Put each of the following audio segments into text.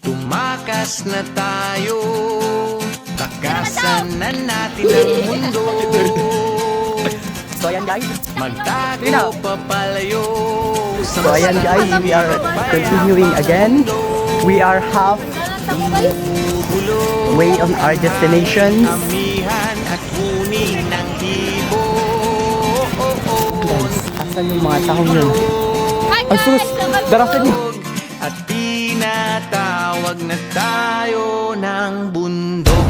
Tumakas na tayo, takasan na natin ang mundo. So ayan guys, Magtago papalayo. so ayan guys, we are continuing again. We are half way on our destination. Amihan at kunin ng ibo. Guys, asan yung mga taong yun? Ay sus, darating niyo. At tinatawag na tayo ng bundok.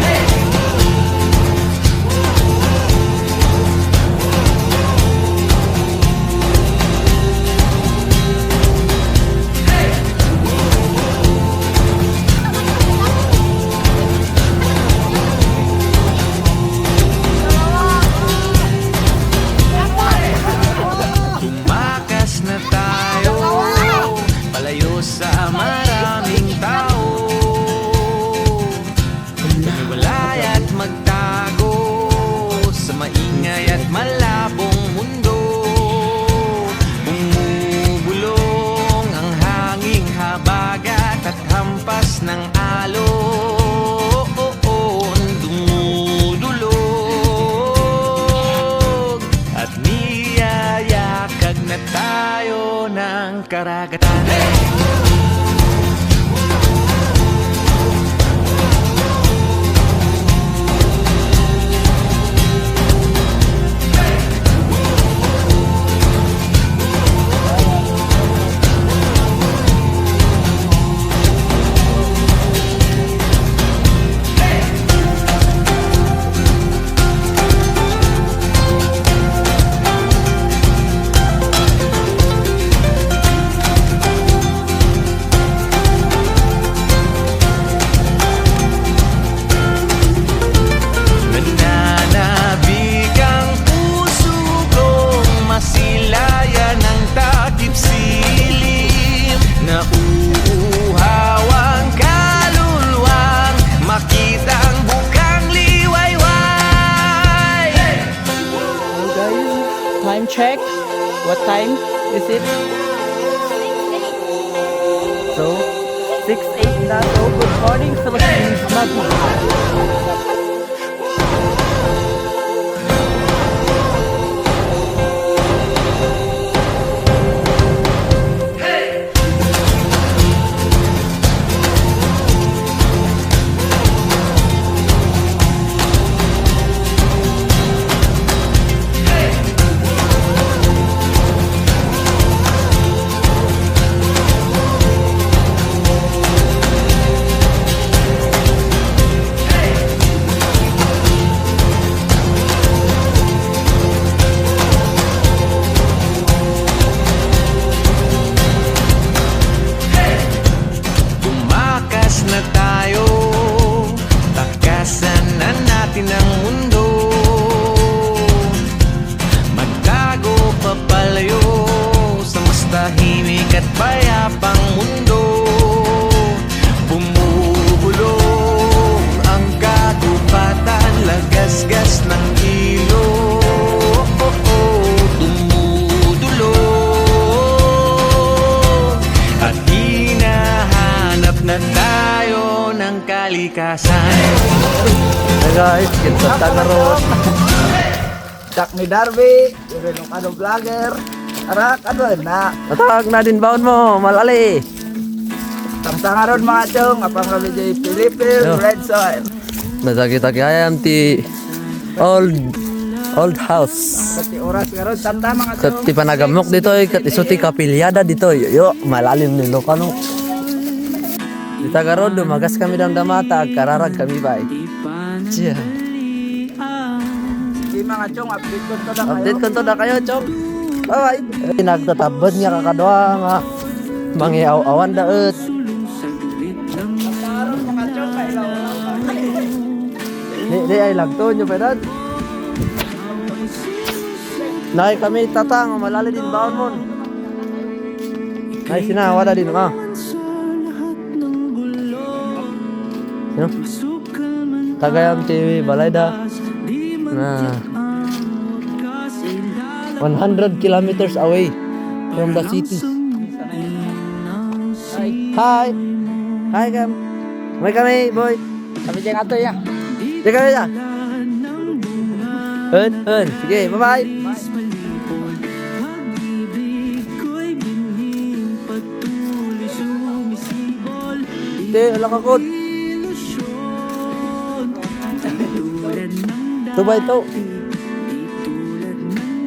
Tumakas na tayo, palayo sa maraming tao. Hiwalay at magtago sa maingay at malabong mundo. Bumubulong ang hanging habagat at hampas ng alon. Dumudulog at niyayakag na tayo ng karagatan. Nananabik ang puso kong masilayan ng takip silim. Nauuhaw ang kaluluwang makita ang bukang liwayway. So guys, time check. What time is it? So, 6:08 na. So, good morning sa Philippines. Tumakas na tayo, takasan na natin ang mundo. Magtago papalayo sa mas tahimik at payapang mundo. Bumubulong ang kagubatan, lagasgas ng ilog. Dumudulog at hinahanap na tayo ng kalikasan. Hey guys, kita tagarot. Dak ni Darby, yung ano vlogger. Arak, ano na. Tatag na din baon mo, malali. Tamsa nga ron mga chong, apang kami di Philippines, Yo. Red Soil. Nasakita kaya ti old house. Pati oras nga ron, tanda mga Kat chong. ti panagamok dito kat isuti kapilyada dito. Yo, malalim ni Lokano. Kita garod dumagas kami damdamata, kararag kami bay. Tiya. Di mga chong, update ko to na kayo. Update ko to na kayo, Chong. Bye. Nagtatabad niya kakadwa nga. Mangyaw-awan daet. Karon mga chong, kailaw lang. Di ay lagto nyo pa dad. Nay kami tatang, malali din baon mo. Nay sina, wala din ka. Sino? Tagayam TV, balay da. na 100 kilometers away from the city. Hi. Hi, Cam. May kami, boy. Kami dyan ato ya. Sige kami na. Sige, bye-bye. Hindi, alam ka kod. Ito ba ito?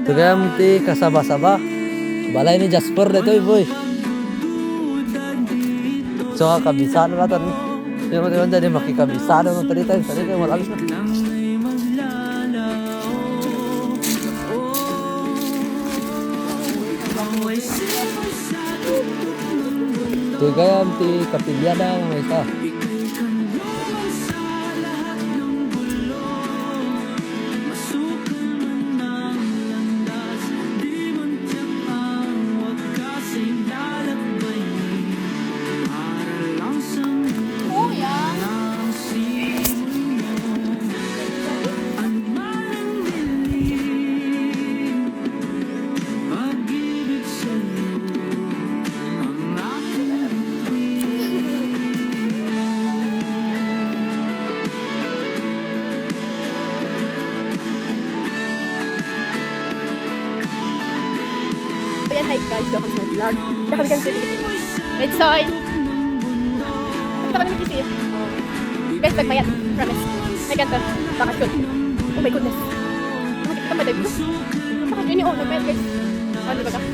Ito kaya mti kasaba-saba. Balay ni Jasper na ito, boy. So, kabisado na ito. Hindi mo naman dyan, makikabisado na ito dito. Sorry kayo, malalis na. Ito kaya mti kapilyada mga isa. Ayan, hi guys, welcome to my vlog. Kaya kami kami sa Red Soy. Kita kami mag-kisi. Guys, nagbayad. Promise. May ganito. Bakasyon. Oh my goodness. Nakikita ka madag. Bakasyon yun yung nagbayad guys. Ano diba ka?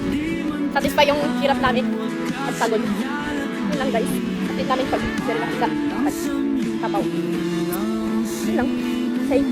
Satisfy yung hirap namin. At pagod. Yun lang guys. Kapit namin pag sila nakita. Kapaw. Yun lang. Say.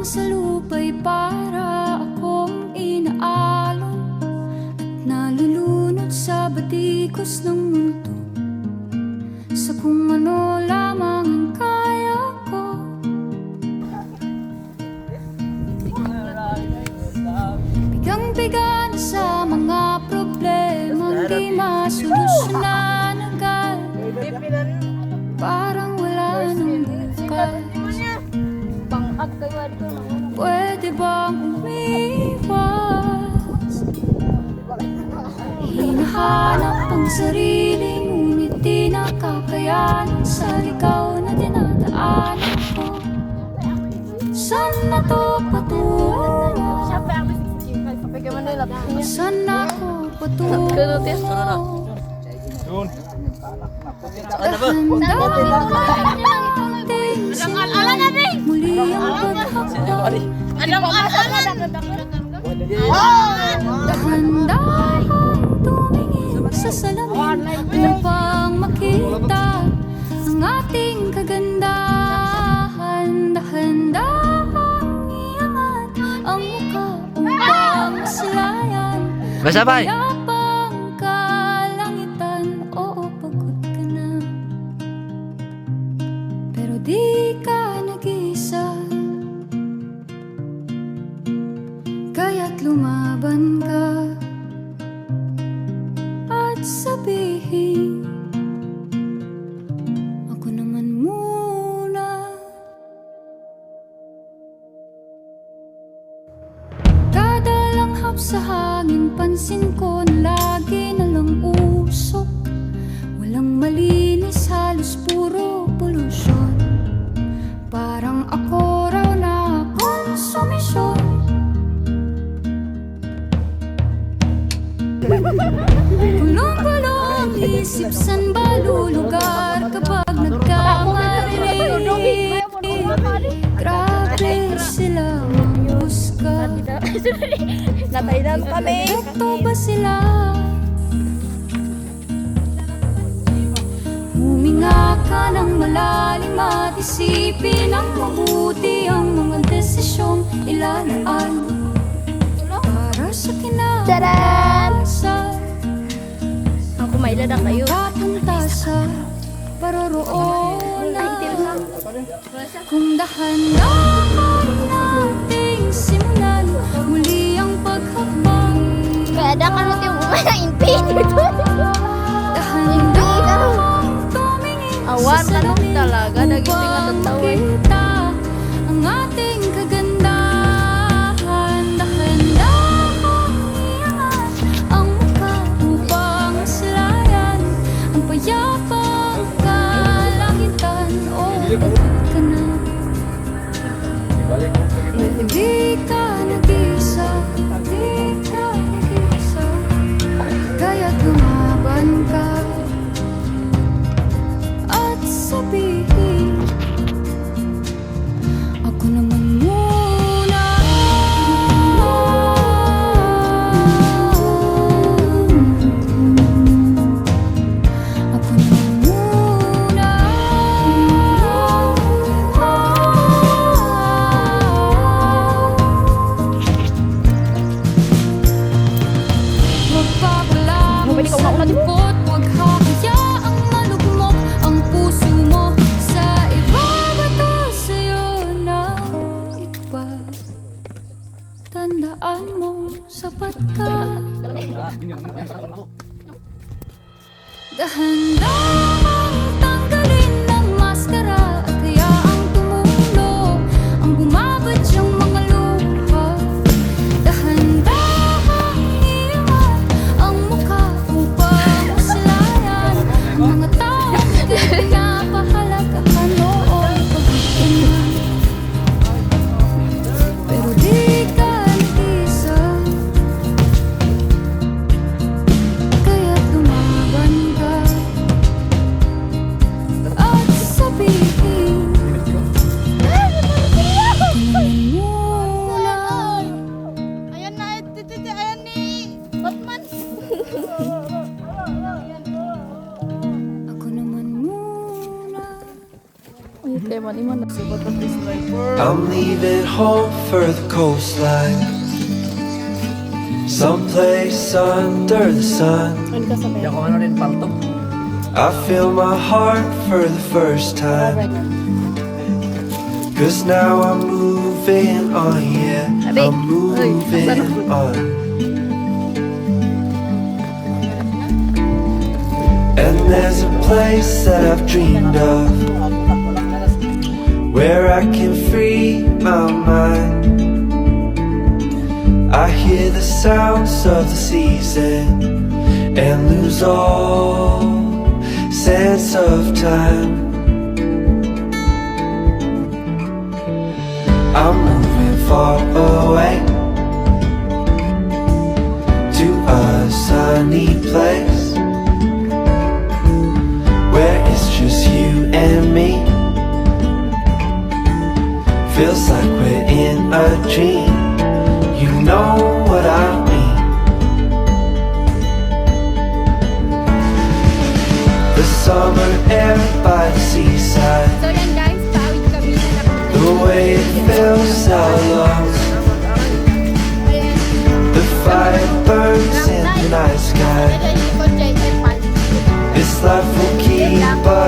Sa lupa'y para akong inaalon at nalulunod sa batikos ng mundo, sa kung ano lamang ang kaya ko. Bigang-biga na sa mga problemang di masolusyonan agad, parang wala nang bukas. Pwede bang umiwas? Hinahanap ang sarili, ngunit di nakakayanan sa ligaw na dinadaanan ko. Saan na to patungo? Saan ako patungo? Muli ang paghakbang. Dahan-dahang tumingin sa salamin upang makita ang ating kagandahan. Dahan-dahang iangat ang mukha upang maslayan. Masabay! Mayabang kalangitan, oo, pagod ka na. Pero di ka nag-isa, kaya't lumaban ka at sabihin, ako naman muna. Kada langhap sa hangin, pansin ko na lagi na lang usok. Walang malinis, halos puro polusyon. Parang ako raw na konsumisyon. Gulong-gulong ang isip, saan ba lulugar kapag nagkamarinig? Grabe sila manghusga. Natay na kami. Ito ba sila? Huminga ng malalim at isipin ng mabuti ang mga desisyong ilalaan para sa kinabukasan. Ako maila na kayo. Papunta sa paroroonan. Kung dahan-dahan nating simulan muli ang paghakbang. Kaya da ka natin yung umanain pinito. Dahan-dahan tumingin Awan sa ka naman salamin talaga. Naging nga upang tatawa. makita ang ating kagandahan. Dahan-dahan iangat ang mukha upang maslayan ang payapang kalangitan. O pagod ka na, di ka nag-isa, di ka nag-isa, kaya't lumaban ka at sabihin, ako naman muna. Ako naman muna. Bumalik ako na din. Magpapalamot huwag hahayaang malugmok ang puso mo sa iba. Bato sa'yo na iba. Tandaan mo, sapat ka. Dahan-dahang tanggalin ang maskara at hayaang tumulo ang bumabadyang mga luha. Dahan-dahang iangat ang mukha upang maslayan ang mga taong di pinapahalagahan. Oo'y pagod ka na, pero di ka nag-isa, kaya't lumaban ka at sabihin, muna. Ayan na, ayan ni Batman. Ako naman muna. I'm leaving home for the coastline, someplace under the sun. Hindi ako ano rin paltok. I feel my heart for the first time, 'cause now I'm moving on, yeah, I'm moving on. And there's a place that I've dreamed of, where I can free my mind. I hear the sounds of the season and lose all sense of time. I'm moving far away to a sunny place where it's just you and me. Feels like we're in a dream. You know what I mean. The summer air by the seaside, So yan guys, tawid kami na the way it fills our lungs. The fire burns in the night sky. Ito yung JJ Pal. This life will keep us